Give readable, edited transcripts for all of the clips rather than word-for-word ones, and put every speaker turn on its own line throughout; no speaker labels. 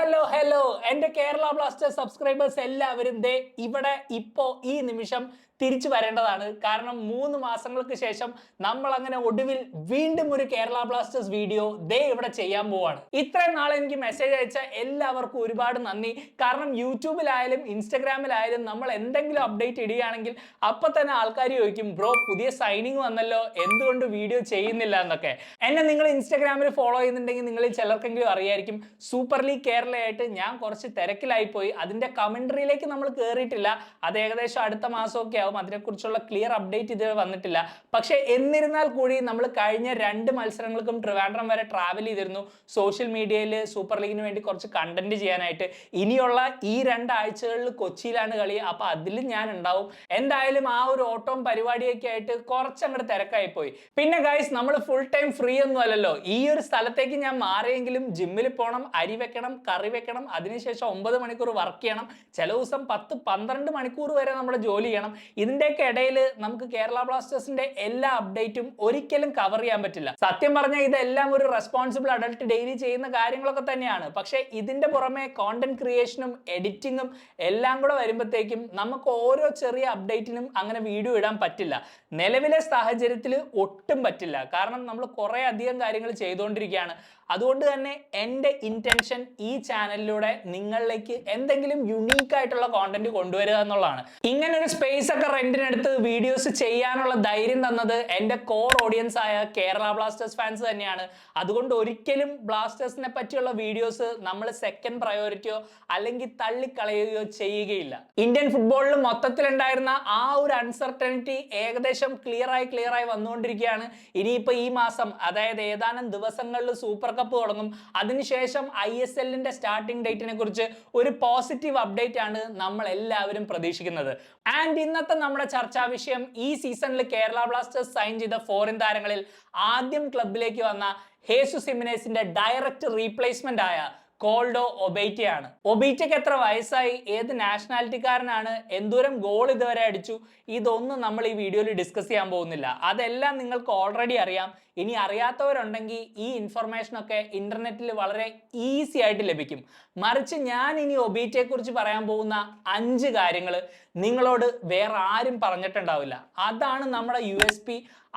Hello എൻ്റെ Kerala Blasters subscribers എല്ലാവരും ദേ ഇവിടെ ഇപ്പോ ഈ നിമിഷം തിരിച്ചു വരേണ്ടതാണ്. കാരണം 3 മാസങ്ങൾക്ക് ശേഷം നമ്മൾ അങ്ങനെ ഒടുവിൽ വീണ്ടും ഒരു കേരള ബ്ലാസ്റ്റേഴ്സ് വീഡിയോ ദേ ഇവിടെ ചെയ്യാൻ പോവാണ്. ഇത്രയും നാൾ എനിക്ക് മെസ്സേജ് അയച്ച എല്ലാവർക്കും ഒരുപാട് നന്ദി. കാരണം യൂട്യൂബിലായാലും ഇൻസ്റ്റഗ്രാമിലായാലും നമ്മൾ എന്തെങ്കിലും അപ്ഡേറ്റ് ഇടുകയാണെങ്കിൽ അപ്പൊ തന്നെ ആൾക്കാർ ചോദിക്കും, ബ്രോ പുതിയ സൈനിങ് വന്നല്ലോ, എന്തുകൊണ്ട് വീഡിയോ ചെയ്യുന്നില്ല എന്നൊക്കെ. എന്നെ നിങ്ങൾ ഇൻസ്റ്റഗ്രാമിൽ ഫോളോ ചെയ്യുന്നുണ്ടെങ്കിൽ നിങ്ങളിൽ ചിലർക്കെങ്കിലും അറിയായിരിക്കും, സൂപ്പർ ലീഗ് കേരളയായിട്ട് ഞാൻ കുറച്ച് തിരക്കിലായി പോയി. അതിന്റെ കമന്ററിയിലേക്ക് നമ്മൾ കയറിയിട്ടില്ല. അത് ഏകദേശം അടുത്ത മാസമൊക്കെ ആവും. അതിനെക്കുറിച്ചുള്ള ക്ലിയർ അപ്ഡേറ്റ് ഇതുവരെ വന്നിട്ടില്ല. പക്ഷെ എന്നിരുന്നാൽ കൂടി നമ്മൾ കഴിഞ്ഞ 2 മത്സരങ്ങൾക്കും ട്രിവാൻഡ്രം വരെ ട്രാവൽ ചെയ്തിരുന്നു സോഷ്യൽ മീഡിയയിൽ സൂപ്പർ ലീഗിന് വേണ്ടി കുറച്ച് കണ്ടന്റ് ചെയ്യാനായിട്ട്. ഇനിയുള്ള ഈ 2 ആഴ്ചകളിൽ കൊച്ചിയിലാണ് കളി. അപ്പൊ അതിൽ ഞാൻ ഉണ്ടാവും. എന്തായാലും ആ ഒരു ഓട്ടവും പരിപാടിയൊക്കെ ആയിട്ട് കുറച്ചങ്ങോട്ട് തിരക്കായി പോയി. പിന്നെ ഗൈസ്, നമ്മൾ ഫുൾ ടൈം ഫ്രീ ഒന്നും അല്ലല്ലോ. ഈ ഒരു സ്ഥലത്തേക്ക് ഞാൻ മാറിയെങ്കിലും ജിമ്മിൽ പോകണം, അരി വെക്കണം, കറി വെക്കണം, അതിനുശേഷം 9 മണിക്കൂർ വർക്ക് ചെയ്യണം, ചില ദിവസം 10-12 മണിക്കൂർ വരെ നമ്മൾ ജോലി ചെയ്യണം. ഇതിന്റെയൊക്കെ ഇടയിൽ നമുക്ക് കേരള ബ്ലാസ്റ്റേഴ്സിന്റെ എല്ലാ അപ്ഡേറ്റും ഒരിക്കലും കവർ ചെയ്യാൻ പറ്റില്ല. സത്യം പറഞ്ഞാൽ ഇതെല്ലാം ഒരു റെസ്പോൺസിബിൾ അഡൾട്ട് ഡെയിലി ചെയ്യുന്ന കാര്യങ്ങളൊക്കെ തന്നെയാണ്. പക്ഷെ ഇതിന്റെ പുറമെ കോണ്ടന്റ് ക്രിയേഷനും എഡിറ്റിങ്ങും എല്ലാം കൂടെ വരുമ്പോഴത്തേക്കും നമുക്ക് ഓരോ ചെറിയ അപ്ഡേറ്റിനും അങ്ങനെ വീഡിയോ ഇടാൻ പറ്റില്ല. നിലവിലെ സാഹചര്യത്തിൽ ഒട്ടും പറ്റില്ല. കാരണം നമ്മൾ കുറെ അധികം കാര്യങ്ങൾ ചെയ്തുകൊണ്ടിരിക്കുകയാണ്. അതുകൊണ്ട് തന്നെ എൻ്റെ ഇന്റൻഷൻ ഈ ചാനലിലൂടെ നിങ്ങളിലേക്ക് എന്തെങ്കിലും യുണീക്ക് ആയിട്ടുള്ള കോണ്ടന്റ് കൊണ്ടുവരിക എന്നുള്ളതാണ്. ഇങ്ങനെ ഒരു സ്പേസ് ഒക്കെ റെന്റിനെടുത്ത് വീഡിയോസ് ചെയ്യാനുള്ള ധൈര്യം തന്നത് എൻ്റെ കോർ ഓഡിയൻസ് ആയ കേരള ബ്ലാസ്റ്റേഴ്സ് ഫാൻസ് തന്നെയാണ്. അതുകൊണ്ട് ഒരിക്കലും ബ്ലാസ്റ്റേഴ്സിനെ പറ്റിയുള്ള വീഡിയോസ് നമ്മൾ സെക്കൻഡ് പ്രയോറിറ്റിയോ അല്ലെങ്കിൽ തള്ളിക്കളയുകയോ ചെയ്യുകയില്ല. ഇന്ത്യൻ ഫുട്ബോളിൽ മൊത്തത്തിലുണ്ടായിരുന്ന ആ ഒരു അൺസർട്ടനിറ്റി ഏകദേശം ക്ലിയർ ആയി വന്നുകൊണ്ടിരിക്കുകയാണ്. ഇനിയിപ്പോ ഈ മാസം, അതായത് ഏതാനും ദിവസങ്ങളിൽ സൂപ്പർ കപ്പ് തുടങ്ങും. അതിനുശേഷം ISLന്റെ സ്റ്റാർട്ടിംഗ് ഡേറ്റിനെ കുറിച്ച് ഒരു പോസിറ്റീവ് അപ്ഡേറ്റ് ആണ് നമ്മൾ എല്ലാവരും പ്രതീക്ഷിക്കുന്നത്. ആൻഡ് ഇന്നത്തെ നമ്മുടെ ചർച്ചാ വിഷയം ഈ സീസണിൽ കേരള ബ്ലാസ്റ്റേഴ്സ് സൈൻ ചെയ്ത ഫോറിൻ താരങ്ങളിൽ ആദ്യം ക്ലബിലേക്ക് വന്ന ഹേസു സിമിനേസിന്റെ ഡയറക്റ്റ് റീപ്ലേസ്മെന്റ് ആയ കോൾഡോ ഒബെയ്റ്റയാണ്. ഒബെയ്റ്റയ്ക്ക് എത്ര വയസ്സായി, ഏത് നാഷണാലിറ്റിക്കാരനാണ്, എന്തോരം ഗോൾ ഇതുവരെ അടിച്ചു, ഇതൊന്നും നമ്മൾ ഈ വീഡിയോയിൽ ഡിസ്കസ് ചെയ്യാൻ പോകുന്നില്ല. അതെല്ലാം നിങ്ങൾക്ക് ഓൾറെഡി അറിയാം. ഇനി അറിയാത്തവരുണ്ടെങ്കിൽ ഈ ഇൻഫർമേഷൻ ഒക്കെ ഇന്റർനെറ്റിൽ വളരെ ഈസി ആയിട്ട് ലഭിക്കും. മറിച്ച് ഞാൻ ഇനി ഒബെയ്റ്റയെ കുറിച്ച് പറയാൻ പോകുന്ന 5 കാര്യങ്ങൾ നിങ്ങളോട് വേറെ ആരും പറഞ്ഞിട്ടുണ്ടാവില്ല. അതാണ് നമ്മുടെ USP.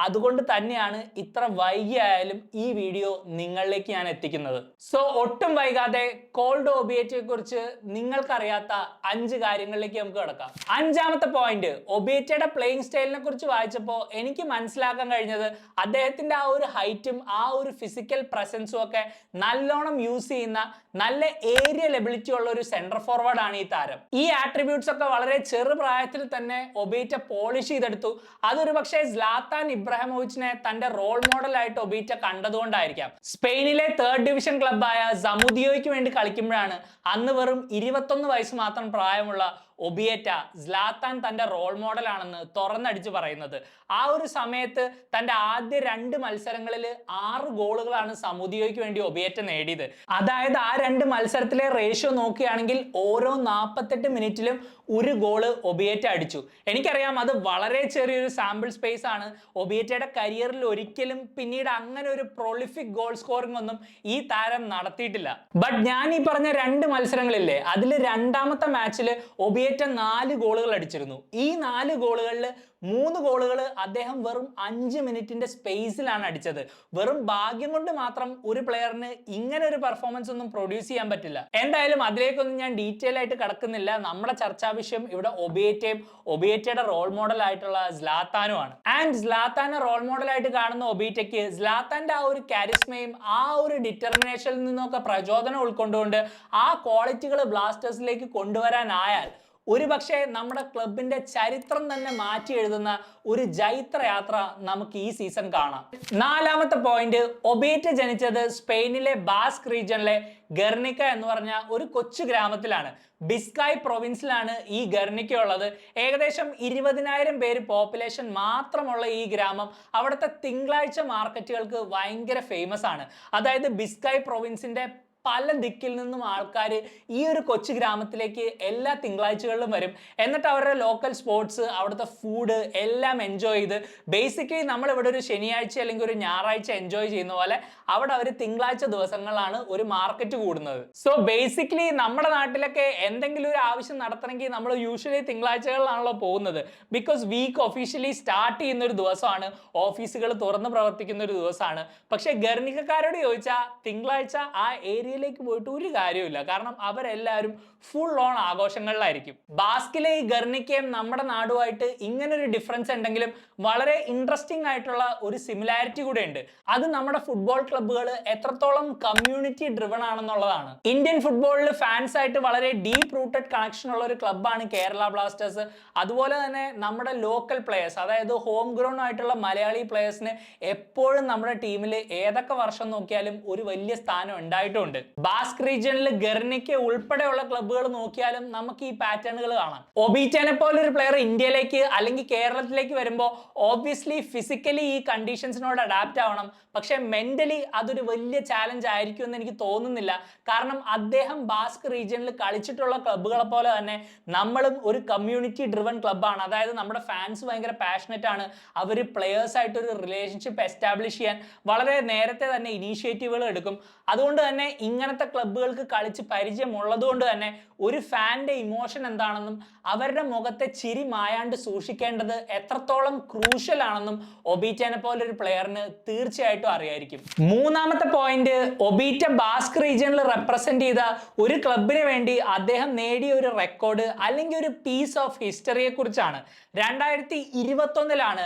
അതുകൊണ്ട് തന്നെയാണ് ഇത്ര വൈകിയായാലും ഈ വീഡിയോ നിങ്ങളിലേക്ക് ഞാൻ എത്തിക്കുന്നത്. സോ ഒട്ടും വൈകാതെ കോൾഡോ ഒബിയറ്റയെ കുറിച്ച് നിങ്ങൾക്കറിയാത്ത 5 കാര്യങ്ങളിലേക്ക് നമുക്ക് കിടക്കാം. 5ാമത്തെ പോയിന്റ്, ഒബിയറ്റയുടെ പ്ലേയിങ് സ്റ്റൈലിനെ കുറിച്ച് വായിച്ചപ്പോൾ എനിക്ക് മനസ്സിലാക്കാൻ കഴിഞ്ഞത് അദ്ദേഹത്തിന്റെ ആ ഒരു ഹൈറ്റും ആ ഒരു ഫിസിക്കൽ പ്രസൻസും ഒക്കെ നല്ലോണം യൂസ് ചെയ്യുന്ന നല്ല ഏരിയൽ എബിലിറ്റി ഉള്ള ഒരു സെന്റർ ഫോർവേഡ് ആണ് ഈ താരം. ഈ ആട്രിബ്യൂട്ട്സ് ഒക്കെ വളരെ ചെറുപ്രായത്തിൽ തന്നെ ഒബിയറ്റ പോളിഷ് ചെയ്തെടുത്തു. അതൊരു പക്ഷേ സ്ലാത്താൻ ഇബ്രാഹിമോവിച്ചിനെ തന്റെ റോൾ മോഡൽ ആയിട്ട് ഒബീറ്റ കണ്ടതുകൊണ്ടായിരിക്കാം. സ്പെയിനിലെ 3rd ഡിവിഷൻ ക്ലബ്ബായ സമുദിയോയ്ക്ക് വേണ്ടി കളിക്കുമ്പോഴാണ് അന്ന് വെറും 21 വയസ്സ് മാത്രം പ്രായമുള്ള ഒബിയറ്റ സ്ലാത്താൻ തന്റെ റോൾ മോഡൽ ആണെന്ന് തുറന്നടിച്ച് പറയുന്നത്. ആ ഒരു സമയത്ത് തന്റെ ആദ്യ 2 മത്സരങ്ങളിൽ 6 ഗോളുകളാണ് സമുദിയോയ്ക്ക് വേണ്ടി ഒബിയറ്റ നേടിയത്. അതായത് ആ 2 മത്സരത്തിലെ റേഷ്യോ നോക്കുകയാണെങ്കിൽ ഓരോ 48 മിനിറ്റിലും 1 ഗോള് ഒബിയറ്റ അടിച്ചു. എനിക്കറിയാം അത് വളരെ ചെറിയൊരു സാമ്പിൾ സ്പേസ് ആണ്. ഒബിയറ്റയുടെ കരിയറിൽ ഒരിക്കലും പിന്നീട് അങ്ങനെ ഒരു പ്രൊളിഫിക് ഗോൾ സ്കോറിംഗ് ഒന്നും ഈ താരം നടത്തിയിട്ടില്ല. ബട്ട് ഞാൻ ഈ പറഞ്ഞ 2 മത്സരങ്ങളില്ലേ, അതിൽ 2ാമത്തെ മാച്ചിൽ ഒബിയറ്റ 4 ഗോളുകൾ അടിച്ചിരുന്നു. ഈ 4 ഗോളുകളിൽ 3 ഗോളുകൾ അദ്ദേഹം വെറും 5 മിനിറ്റിന്റെ സ്പേസിലാണ് അടിച്ചത്. വെറും ഭാഗ്യം കൊണ്ട് മാത്രം ഒരു പ്ലെയറിന് ഇങ്ങനെ ഒരു പെർഫോമൻസ് ഒന്നും പ്രൊഡ്യൂസ് ചെയ്യാൻ പറ്റില്ല. എന്തായാലും അതിലേക്കൊന്നും ഞാൻ ഡീറ്റെയിൽ ആയിട്ട് കടക്കുന്നില്ല. നമ്മുടെ ചർച്ചാ വിഷയം ഇവിടെ ഒബിയറ്റയും ഒബിയറ്റയുടെ റോൾ മോഡൽ ആയിട്ടുള്ള സ്ലാത്താനുമാണ്. ആൻഡ് സ്ലാത്താനെ റോൾ മോഡൽ ആയിട്ട് കാണുന്ന ഒബിയറ്റയ്ക്ക് സ്ലാത്താന്റെ ആ ഒരു കാരിസ്മയും ആ ഒരു ഡിറ്റർമിനേഷനിൽ നിന്നൊക്കെ പ്രചോദനം ഉൾക്കൊണ്ടുകൊണ്ട് ആ ക്വാളിറ്റികൾ ബ്ലാസ്റ്റേഴ്സിലേക്ക് കൊണ്ടുവരാനായാൽ ഒരു പക്ഷേ നമ്മുടെ ക്ലബിന്റെ ചരിത്രം തന്നെ മാറ്റി എഴുതുന്ന ഒരു ജൈത്രയാത്ര നമുക്ക് ഈ സീസൺ കാണാം. 4ാമത്തെ പോയിന്റ്, ഒബിയറ്റ ജനിച്ചത് സ്പെയിനിലെ ബാസ്ക് റീജിയനിലെ ഗെർണിക്ക എന്ന് പറഞ്ഞ ഒരു കൊച്ചു ഗ്രാമത്തിലാണ്. ബിസ്കായ് പ്രൊവിൻസിലാണ് ഈ ഗെർണിക്ക ഉള്ളത്. ഏകദേശം 20,000 പേര് പോപ്പുലേഷൻ മാത്രമുള്ള ഈ ഗ്രാമം അവിടുത്തെ തിങ്കളാഴ്ച മാർക്കറ്റുകൾക്ക് ഭയങ്കര ഫേമസ് ആണ്. അതായത് ബിസ്കായ് പ്രൊവിൻസിന്റെ പല ദിക്കിൽ നിന്നും ആൾക്കാർ ഈ ഒരു കൊച്ചു ഗ്രാമത്തിലേക്ക് എല്ലാ തിങ്കളാഴ്ചകളിലും വരും. എന്നിട്ട് അവരുടെ ലോക്കൽ സ്പോർട്സ്, അവിടുത്തെ ഫുഡ് എല്ലാം എൻജോയ് ചെയ്ത് ബേസിക്കലി നമ്മൾ ഇവിടെ ഒരു ശനിയാഴ്ച അല്ലെങ്കിൽ ഒരു ഞായറാഴ്ച എൻജോയ് ചെയ്യുന്ന പോലെ അവിടെ അവർ തിങ്കളാഴ്ച ദിവസങ്ങളിലാണ് ഒരു മാർക്കറ്റ് കൂടുന്നത്. സോ ബേസിക്കലി നമ്മുടെ നാട്ടിലൊക്കെ എന്തെങ്കിലും ഒരു ആവശ്യം നടത്തണമെങ്കിൽ നമ്മൾ യൂഷ്വലി തിങ്കളാഴ്ചകളിലാണല്ലോ പോകുന്നത്. ബിക്കോസ് വീക്ക് ഒഫീഷ്യലി സ്റ്റാർട്ട് ചെയ്യുന്ന ഒരു ദിവസമാണ്, ഓഫീസുകൾ തുറന്ന് പ്രവർത്തിക്കുന്ന ഒരു ദിവസമാണ്. പക്ഷെ ഗർണികക്കാരോട് ചോദിച്ചാൽ തിങ്കളാഴ്ച ആ ഏരിയയിലേക്ക് പോയിട്ട് ഒരു കാര്യമില്ല. കാരണം അവരെല്ലാവരും ഫുൾ ഓൺ ആഘോഷങ്ങളിലായിരിക്കും. ബാസ്കിലെ ഈ ഗർണിക്കയും നമ്മുടെ നാടുമായിട്ട് ഇങ്ങനൊരു ഡിഫറൻസ് ഉണ്ടെങ്കിലും വളരെ ഇൻട്രസ്റ്റിംഗ് ആയിട്ടുള്ള ഒരു സിമിലാരിറ്റി കൂടെ ഉണ്ട്. അത് നമ്മുടെ ഫുട്ബോൾ ക്ലബ്ബുകൾ എത്രത്തോളം കമ്മ്യൂണിറ്റി ഡ്രിവൺ ആണെന്നുള്ളതാണ്. ഇന്ത്യൻ ഫുട്ബോളിൽ ഫാൻസ് ആയിട്ട് വളരെ ഡീപ്പ് റൂട്ടഡ് കണക്ഷൻ ഉള്ള ഒരു ക്ലബ്ബാണ് കേരള ബ്ലാസ്റ്റേഴ്സ്. അതുപോലെ തന്നെ നമ്മുടെ ലോക്കൽ പ്ലേയേഴ്സ്, അതായത് ഹോം ഗ്രൗണ്ട് ആയിട്ടുള്ള മലയാളി പ്ലേയേഴ്സിന് എപ്പോഴും നമ്മുടെ ടീമിൽ ഏതൊക്കെ വർഷം നോക്കിയാലും ഒരു വലിയ സ്ഥാനം ഉണ്ടായിട്ടുണ്ട്. ബാസ്ക് റീജിയനിൽ ഗർണിക്ക ഉൾപ്പെടെയുള്ള ക്ലബ്ബുകൾ നോക്കിയാലും നമുക്ക് ഈ പാറ്റേണുകൾ കാണാം. ഒബീറ്റനെ പോലെ ഒരു പ്ലെയർ ഇന്ത്യയിലേക്ക് അല്ലെങ്കിൽ കേരളത്തിലേക്ക് വരുമ്പോൾ ഓബ്വിയസ്ലി ഫിസിക്കലി ഈ കണ്ടീഷൻസിനോട് അഡാപ്റ്റ് ആവണം. പക്ഷെ മെന്റലി അതൊരു വലിയ ചാലഞ്ച് ആയിരിക്കും എന്ന് എനിക്ക് തോന്നുന്നില്ല. കാരണം അദ്ദേഹം ബാസ്ക് റീജിയനിൽ കളിച്ചിട്ടുള്ള ക്ലബ്ബുകളെ പോലെ തന്നെ നമ്മളും ഒരു കമ്മ്യൂണിറ്റി ഡ്രിവൺ ക്ലബ്ബാണ്. അതായത് നമ്മുടെ ഫാൻസ് ഭയങ്കര പാഷനറ്റ് ആണ്. അവർ പ്ലെയേഴ്സ് ആയിട്ട് ഒരു റിലേഷൻഷിപ്പ് എസ്റ്റാബ്ലിഷ് ചെയ്യാൻ വളരെ നേരത്തെ തന്നെ ഇനീഷ്യേറ്റീവുകൾ എടുക്കും. അതുകൊണ്ട് തന്നെ ഇങ്ങനത്തെ ക്ലബ്ബുകൾക്ക് കളിച്ച് പരിചയമുള്ളത് കൊണ്ട് തന്നെ ഒരു ഫാന്റെ ഇമോഷൻ എന്താണെന്നും അവരുടെ മുഖത്തെ ചിരി മായാണ്ട് സൂക്ഷിക്കേണ്ടത് എത്രത്തോളം ക്രൂഷ്യൽ ആണെന്നും ഒബീറ്റനെ പോലെ ഒരു പ്ലെയറിന് തീർച്ചയായിട്ടും അറിയായിരിക്കും. മൂന്നാമത്തെ പോയിന്റ്, ഒബീറ്റ ബാസ്ക് റീജിയനിൽ റെപ്രസെന്റ് ചെയ്ത ഒരു ക്ലബിന് വേണ്ടി അദ്ദേഹം നേടിയ ഒരു റെക്കോർഡ് അല്ലെങ്കിൽ ഒരു പീസ് ഓഫ് ഹിസ്റ്ററിയെ കുറിച്ചാണ്. 2021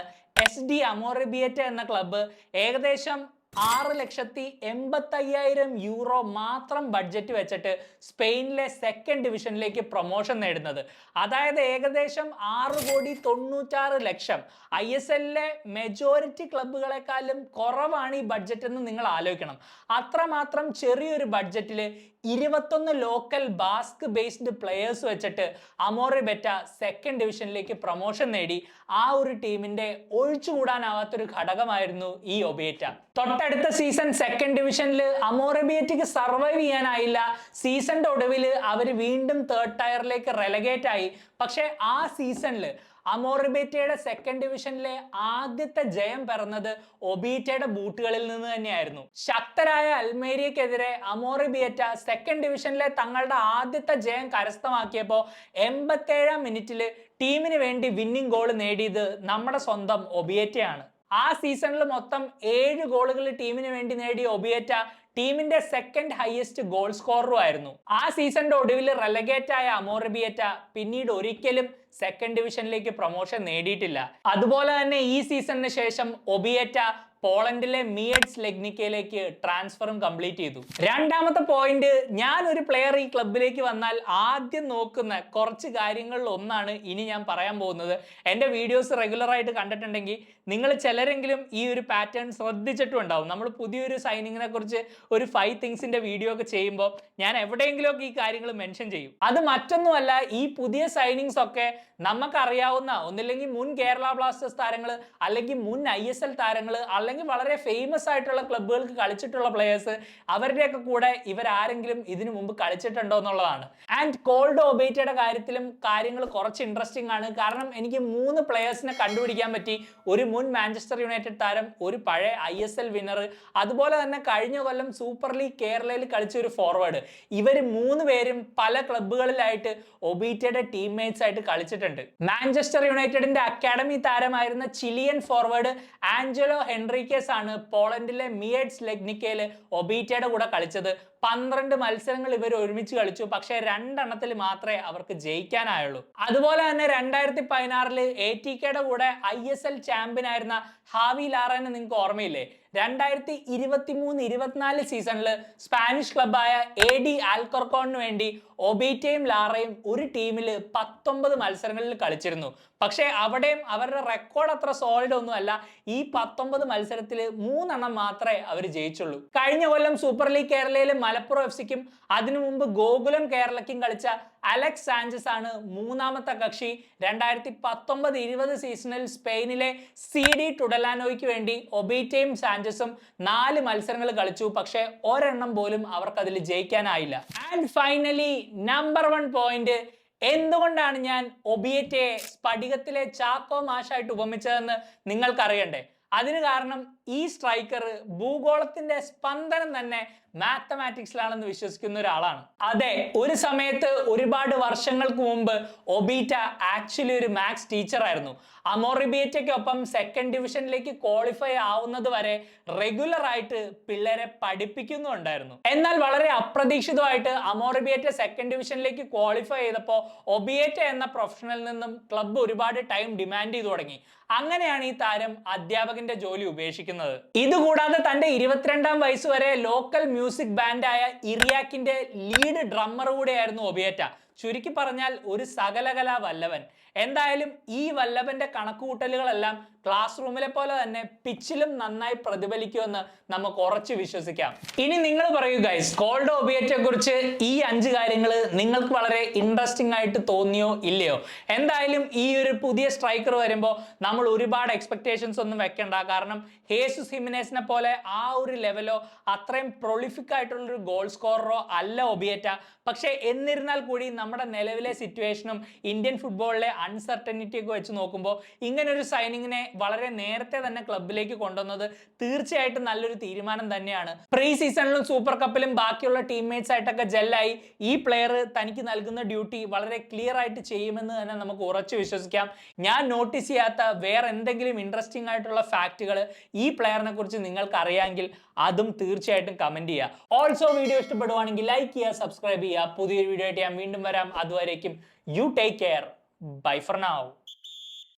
SD അമോറിബിയറ്റ എന്ന ക്ലബ്ബ് ഏകദേശം 6,80,000 യൂറോ മാത്രം ബഡ്ജറ്റ് വെച്ചിട്ട് സ്പെയിനിലെ സെക്കൻഡ് ഡിവിഷനിലേക്ക് പ്രൊമോഷൻ നേടുന്നത്. അതായത് ഏകദേശം 6,96,00,000. ISLലെ മെജോറിറ്റി ക്ലബ്ബുകളെക്കാളും കുറവാണ് ഈ ബഡ്ജറ്റ് എന്ന് നിങ്ങൾ ആലോചിക്കണം. അത്രമാത്രം ചെറിയൊരു ബഡ്ജറ്റിൽ 21 ലോക്കൽ ബാസ്ക് ബേസ്ഡ് പ്ലെയേഴ്സ് വെച്ചിട്ട് അമോറിബെറ്റ സെക്കൻഡ് ഡിവിഷനിലേക്ക് പ്രൊമോഷൻ നേടി. ആ ഒരു ടീമിന്റെ ഒഴിച്ചുകൂടാനാവാത്തൊരു ഘടകമായിരുന്നു ഈ ഒബേറ്റ. തൊട്ടടുത്ത സീസൺ സെക്കൻഡ് ഡിവിഷനിൽ അമോറിബിയറ്റയ്ക്ക് സർവൈവ് ചെയ്യാനായില്ല. സീസണിന്റെ ഒടുവിൽ അവർ വീണ്ടും തേർഡ് ടയറിലേക്ക് റെലഗേറ്റ് ആയി. പക്ഷെ ആ സീസണിൽ അമോറിബേറ്റയുടെ സെക്കൻഡ് ഡിവിഷനിലെ ആദ്യത്തെ ജയം പിറന്നത് ഒബീറ്റയുടെ ബൂട്ടുകളിൽ നിന്ന് തന്നെയായിരുന്നു. ശക്തരായ അൽമേരിയക്കെതിരെ അമോറിബിയറ്റ സെക്കൻഡ് ഡിവിഷനിലെ തങ്ങളുടെ ആദ്യത്തെ ജയം കരസ്ഥമാക്കിയപ്പോൾ 87-ാം മിനിറ്റിൽ ടീമിന് വേണ്ടി വിന്നിംഗ് ഗോൾ നേടിയത് നമ്മുടെ സ്വന്തം ഒബിയറ്റയാണ്. ആ സീസണിൽ മൊത്തം 7 ഗോളുകൾ ടീമിന് വേണ്ടി നേടിയ ഒബിയറ്റ ടീമിന്റെ സെക്കൻഡ് ഹയസ്റ്റ് ഗോൾ സ്കോററും ആയിരുന്നു. ആ സീസണിന്റെ ഒടുവിൽ റെലഗേറ്റ് ആയ അമോറിബിയറ്റ പിന്നീട് ഒരിക്കലും സെക്കൻഡ് ഡിവിഷനിലേക്ക് പ്രൊമോഷൻ നേടിയിട്ടില്ല. അതുപോലെ തന്നെ ഈ സീസണിന് ശേഷം ഒബിയറ്റ പോളണ്ടിലെ മിയഡ്സ് ലെഗ്നിക്കയിലേക്ക് ട്രാൻസ്ഫറും കംപ്ലീറ്റ് ചെയ്തു. രണ്ടാമത്തെ പോയിന്റ്, ഞാൻ ഒരു പ്ലെയർ ഈ ക്ലബിലേക്ക് വന്നാൽ ആദ്യം നോക്കുന്ന കുറച്ച് കാര്യങ്ങളിൽ ഒന്നാണ് ഇനി ഞാൻ പറയാൻ പോകുന്നത്. എൻ്റെ വീഡിയോസ് റെഗുലർ ആയിട്ട് കണ്ടിട്ടുണ്ടെങ്കിൽ നിങ്ങൾ ചിലരെങ്കിലും ഈ ഒരു പാറ്റേൺ ശ്രദ്ധിച്ചിട്ടും ഉണ്ടാവും. നമ്മൾ പുതിയൊരു സൈനിങ്ങിനെ കുറിച്ച് ഒരു 5 തിങ്സിന്റെ വീഡിയോ ഒക്കെ ചെയ്യുമ്പോൾ ഞാൻ എവിടെയെങ്കിലും ഒക്കെ ഈ കാര്യങ്ങൾ മെൻഷൻ ചെയ്യും. അത് മറ്റൊന്നുമല്ല, ഈ പുതിയ സൈനിങ്സ് ഒക്കെ നമുക്കറിയാവുന്ന ഒന്നില്ലെങ്കിൽ മുൻ കേരള ബ്ലാസ്റ്റേഴ്സ് താരങ്ങൾ, അല്ലെങ്കിൽ മുൻ ISL താരങ്ങൾ, അല്ലെങ്കിൽ വളരെ ഫേമസ് ആയിട്ടുള്ള ക്ലബ്ബുകൾക്ക് കളിച്ചിട്ടുള്ള പ്ലേയേഴ്സ്, അവരുടെയൊക്കെ കൂടെ ഇവരാരെങ്കിലും ഇതിനു മുമ്പ് കളിച്ചിട്ടുണ്ടോ എന്നുള്ളതാണ്. ആൻഡ് കോൾഡ് ഒബേറ്റയുടെ കാര്യത്തിലും കാര്യങ്ങൾ കുറച്ച് ഇൻട്രസ്റ്റിംഗ് ആണ്. കാരണം എനിക്ക് 3 പ്ലേയേഴ്സിനെ കണ്ടുപിടിക്കാൻ പറ്റി. ഒരു മുൻ മാഞ്ചസ്റ്റർ യുണൈറ്റഡ് താരം, ഒരു പഴയ ISL വിന്നർ, അതുപോലെ തന്നെ കഴിഞ്ഞ കൊല്ലം സൂപ്പർ ലീഗ് കേരളയിൽ കളിച്ച ഒരു ഫോർവേഡ്. ഇവർ 3 പേരും പല ക്ലബ്ബുകളിലായിട്ട് ഒബീറ്റയുടെ ടീംമേറ്റ്സ് ആയിട്ട് കളിച്ചിട്ടുണ്ട്. മാഞ്ചസ്റ്റർ യുണൈറ്റഡിന്റെ അക്കാഡമി താരമായിരുന്ന ചിലിയൻ ഫോർവേഡ് ആഞ്ചലോ ഹെൻറിക്കേസ് ആണ് പോളണ്ടിലെ മിയഡ്സ് ലെഗ്നിക്കയിൽ ഒബീറ്റയുടെ കൂടെ കളിച്ചത്. 12 മത്സരങ്ങൾ ഇവർ ഒരുമിച്ച് കളിച്ചു. പക്ഷേ 2 എണ്ണത്തിൽ മാത്രമേ അവർക്ക് ജയിക്കാനായുള്ളൂ. അതുപോലെ തന്നെ 2016 ATKയുടെ കൂടെ ISL ചാമ്പ്യൻ ആയിരുന്ന ഹാവി ലാറനെ നിങ്ങൾക്ക് ഓർമ്മയില്ലേ? 2023-24 സീസണിൽ സ്പാനിഷ് ക്ലബായ AD ആൽകോർക്കോണിന് വേണ്ടി ഒബീറ്റയും ലാറയും ഒരു ടീമിൽ 19 മത്സരങ്ങളിൽ കളിച്ചിരുന്നു. പക്ഷേ അവിടെയും അവരുടെ റെക്കോർഡ് അത്ര സോളിഡ് ഒന്നുമല്ല. ഈ 19 മത്സരത്തിൽ 3 എണ്ണം മാത്രമേ അവർ ജയിച്ചുള്ളൂ. കഴിഞ്ഞ കൊല്ലം സൂപ്പർ ലീഗ് കേരളയിൽ മലപ്പുറം FC-ക്കും അതിനു മുമ്പ് ഗോകുലം കേരളയ്ക്കും കളിച്ച അലക്സ് സാഞ്ചസ് ആണ് മൂന്നാമത്തെ കക്ഷി. 2019-20 സീസണിൽ സ്പെയിനിലെ CD ടുഡലാനോയ്ക്ക് വേണ്ടി ഒബീറ്റയും സാഞ്ചസും 4 മത്സരങ്ങൾ കളിച്ചു. പക്ഷെ ഒരെണ്ണം പോലും അവർക്ക് അതിൽ ജയിക്കാനായില്ല. ആൻഡ് ഫൈനലി നമ്പർ 1 പോയിന്റ്, എന്തുകൊണ്ടാണ് ഞാൻ ഒബിയറ്റയെ സ്ഫടികത്തിലെ ചാക്കോ മാഷായിട്ട് ഉപമിച്ചതെന്ന് നിങ്ങൾക്കറിയണ്ടേ? അതിന് കാരണം ഈ സ്ട്രൈക്കർ ഭൂഗോളത്തിന്റെ സ്പന്ദനം തന്നെ മാത്തമാറ്റിക്സിലാണെന്ന് വിശ്വസിക്കുന്ന ഒരാളാണ്. അതെ, ഒരു സമയത്ത് ഒരുപാട് വർഷങ്ങൾക്ക് മുമ്പ് ഒബീറ്റ ആക്ച്വലി ഒരു മാത്സ് ടീച്ചർ ആയിരുന്നു. അമോറിബിയറ്റയ്ക്കൊപ്പം സെക്കൻഡ് ഡിവിഷനിലേക്ക് ക്വാളിഫൈ ആവുന്നത് വരെ റെഗുലർ ആയിട്ട് പിള്ളേരെ പഠിപ്പിക്കുന്നുണ്ടായിരുന്നു. എന്നാൽ വളരെ അപ്രതീക്ഷിതമായിട്ട് അമോറിബിയറ്റ സെക്കൻഡ് ഡിവിഷനിലേക്ക് ക്വാളിഫൈ ചെയ്തപ്പോൾ ഒബിയറ്റ എന്ന പ്രൊഫഷണലിൽ നിന്നും ക്ലബ്ബ് ഒരുപാട് ടൈം ഡിമാൻഡ് ചെയ്തു തുടങ്ങി. അങ്ങനെയാണ് ഈ താരം അധ്യാപകന്റെ ജോലി ഉപേക്ഷിക്കുന്നത്. ഇതുകൂടാതെ തന്റെ 22-ാം വയസ്സ് വരെ ലോക്കൽ മ്യൂസിക് ബാൻഡായ ഇറിയാക്കിന്റെ ലീഡ് ഡ്രമ്മർ കൂടെയായിരുന്നു ഒബിയറ്റ. ചുരുക്കി പറഞ്ഞാൽ ഒരു സകലകലാ വല്ലവൻ. എന്തായാലും ഈ വല്ലഭന്റെ കണക്കുകൂട്ടലുകളെല്ലാം ക്ലാസ് റൂമിലെ പോലെ തന്നെ പിച്ചിലും നന്നായി പ്രതിഫലിക്കുമെന്ന് നമുക്ക് ഉറച്ചു വിശ്വസിക്കാം. ഇനി നിങ്ങൾ പറയൂ ഗൈസ്, കോൾഡോ ഒബിയറ്റയെ കുറിച്ച് ഈ 5 കാര്യങ്ങൾ നിങ്ങൾക്ക് വളരെ ഇൻട്രസ്റ്റിംഗ് ആയിട്ട് തോന്നിയോ ഇല്ലയോ? എന്തായാലും ഈ ഒരു പുതിയ സ്ട്രൈക്കർ വരുമ്പോൾ നമ്മൾ ഒരുപാട് എക്സ്പെക്ടേഷൻസ് ഒന്നും വെക്കണ്ട. കാരണം ഹേസുസ് ഹിമിനേസിനെ പോലെ ആ ഒരു ലെവലോ അത്രയും പ്രൊളിഫിക് ആയിട്ടുള്ളൊരു ഗോൾ സ്കോററോ അല്ല ഒബിയറ്റ. പക്ഷേ എന്നിരുന്നാൽ കൂടി നമ്മുടെ നിലവിലെ സിറ്റുവേഷനും ഇന്ത്യൻ ഫുട്ബോളിലെ അൺസർട്ടനിറ്റി ഒക്കെ വെച്ച് നോക്കുമ്പോൾ ഇങ്ങനെ ഒരു സൈനിങ്ങിനെ വളരെ നേരത്തെ തന്നെ ക്ലബിലേക്ക് കൊണ്ടുവന്നത് തീർച്ചയായിട്ടും നല്ലൊരു തീരുമാനം തന്നെയാണ്. പ്രീ സീസണിലും സൂപ്പർ കപ്പിലും ബാക്കിയുള്ള ടീംമേറ്റ്സ് ആയിട്ടൊക്കെ ജെല്ലായി ഈ പ്ലെയർ തനിക്ക് നൽകുന്ന ഡ്യൂട്ടി വളരെ ക്ലിയർ ആയിട്ട് ചെയ്യുമെന്ന് തന്നെ നമുക്ക് ഉറച്ചു വിശ്വസിക്കാം. ഞാൻ നോട്ടീസ് ചെയ്യാത്ത വേറെ എന്തെങ്കിലും ഇൻട്രസ്റ്റിംഗ് ആയിട്ടുള്ള ഫാക്റ്റുകൾ ഈ പ്ലെയറിനെ കുറിച്ച് നിങ്ങൾക്ക് അറിയാമെങ്കിൽ അതും തീർച്ചയായിട്ടും കമന്റ് ചെയ്യുക. ഓൾസോ വീഡിയോ ഇഷ്ടപ്പെടുവാണെങ്കിൽ ലൈക്ക് ചെയ്യുക, സബ്സ്ക്രൈബ് ചെയ്യുക. പുതിയൊരു വീഡിയോ ആയിട്ട് ഞാൻ വീണ്ടും വരാം. അതുവരേക്കും you take care. Bye for now.